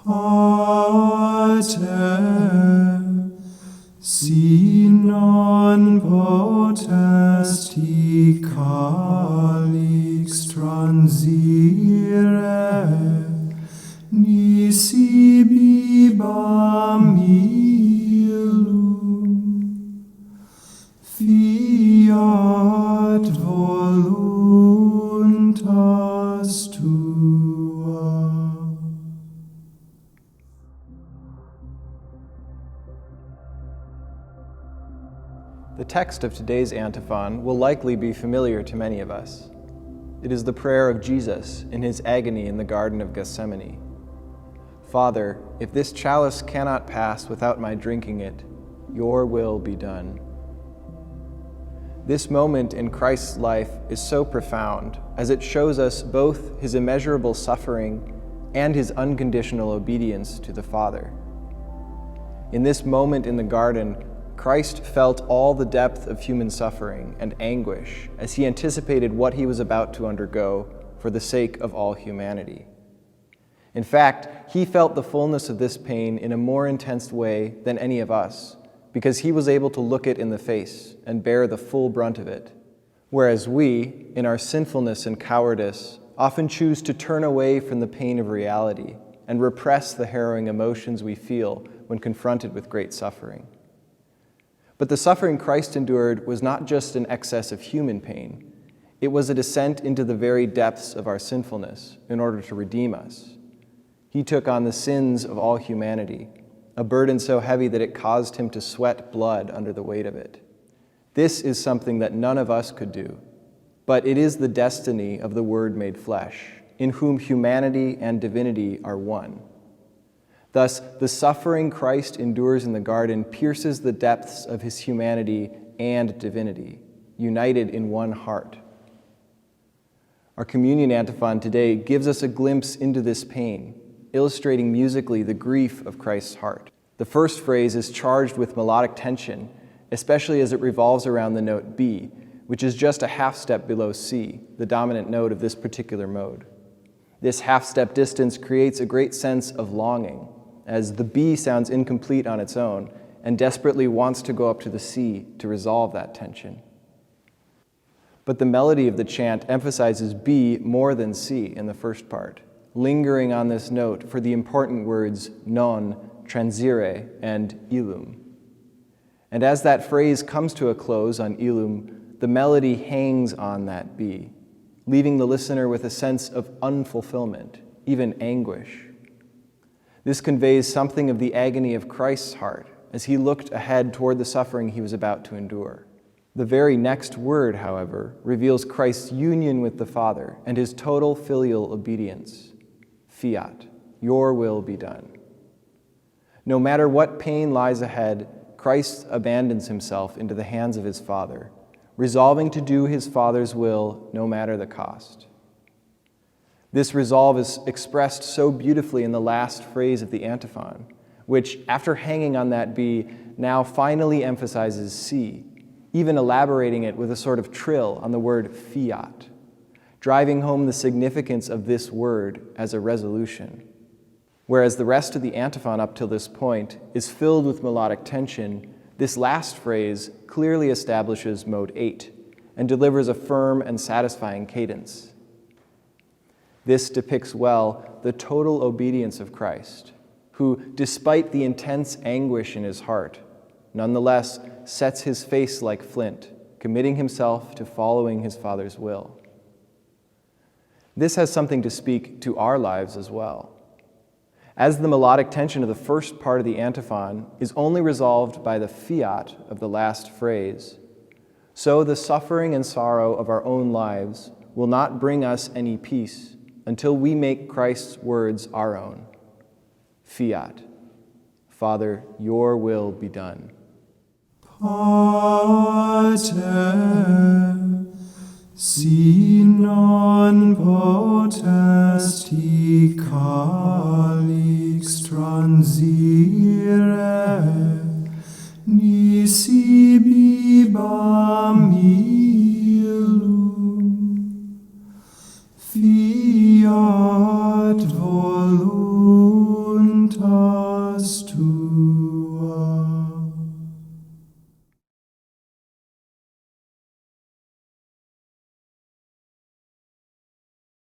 Pater, si non potesti calix transire, nisi bibam illum, fiat voluntas tua. The text of today's antiphon will likely be familiar to many of us. It is the prayer of Jesus in his agony in the Garden of Gethsemane. Father, if this chalice cannot pass without my drinking it, your will be done. This moment in Christ's life is so profound as it shows us both his immeasurable suffering and his unconditional obedience to the Father. In this moment in the garden, Christ felt all the depth of human suffering and anguish as he anticipated what he was about to undergo for the sake of all humanity. In fact, he felt the fullness of this pain in a more intense way than any of us, because he was able to look it in the face and bear the full brunt of it, whereas we, in our sinfulness and cowardice, often choose to turn away from the pain of reality and repress the harrowing emotions we feel when confronted with great suffering. But the suffering Christ endured was not just an excess of human pain. It was a descent into the very depths of our sinfulness in order to redeem us. He took on the sins of all humanity, a burden so heavy that it caused him to sweat blood under the weight of it. This is something that none of us could do, but it is the destiny of the Word made flesh, in whom humanity and divinity are one. Thus, the suffering Christ endures in the garden pierces the depths of his humanity and divinity, united in one heart. Our communion antiphon today gives us a glimpse into this pain, illustrating musically the grief of Christ's heart. The first phrase is charged with melodic tension, especially as it revolves around the note B, which is just a half step below C, the dominant note of this particular mode. This half step distance creates a great sense of longing, as the B sounds incomplete on its own and desperately wants to go up to the C to resolve that tension. But the melody of the chant emphasizes B more than C in the first part, lingering on this note for the important words non, transire, and illum. And as that phrase comes to a close on illum, the melody hangs on that B, leaving the listener with a sense of unfulfillment, even anguish. This conveys something of the agony of Christ's heart as he looked ahead toward the suffering he was about to endure. The very next word, however, reveals Christ's union with the Father and his total filial obedience. Fiat, your will be done. No matter what pain lies ahead, Christ abandons himself into the hands of his Father, resolving to do his Father's will no matter the cost. This resolve is expressed so beautifully in the last phrase of the antiphon, which, after hanging on that B, now finally emphasizes C, even elaborating it with a sort of trill on the word fiat, driving home the significance of this word as a resolution. Whereas the rest of the antiphon up till this point is filled with melodic tension, this last phrase clearly establishes mode 8 and delivers a firm and satisfying cadence. This depicts well the total obedience of Christ, who, despite the intense anguish in his heart, nonetheless sets his face like flint, committing himself to following his Father's will. This has something to speak to our lives as well. As the melodic tension of the first part of the antiphon is only resolved by the fiat of the last phrase, so the suffering and sorrow of our own lives will not bring us any peace until we make Christ's words our own. Fiat, Father, your will be done. Pater, si non potesti calix transire, nisi bibam illum, fiat voluntas Sancta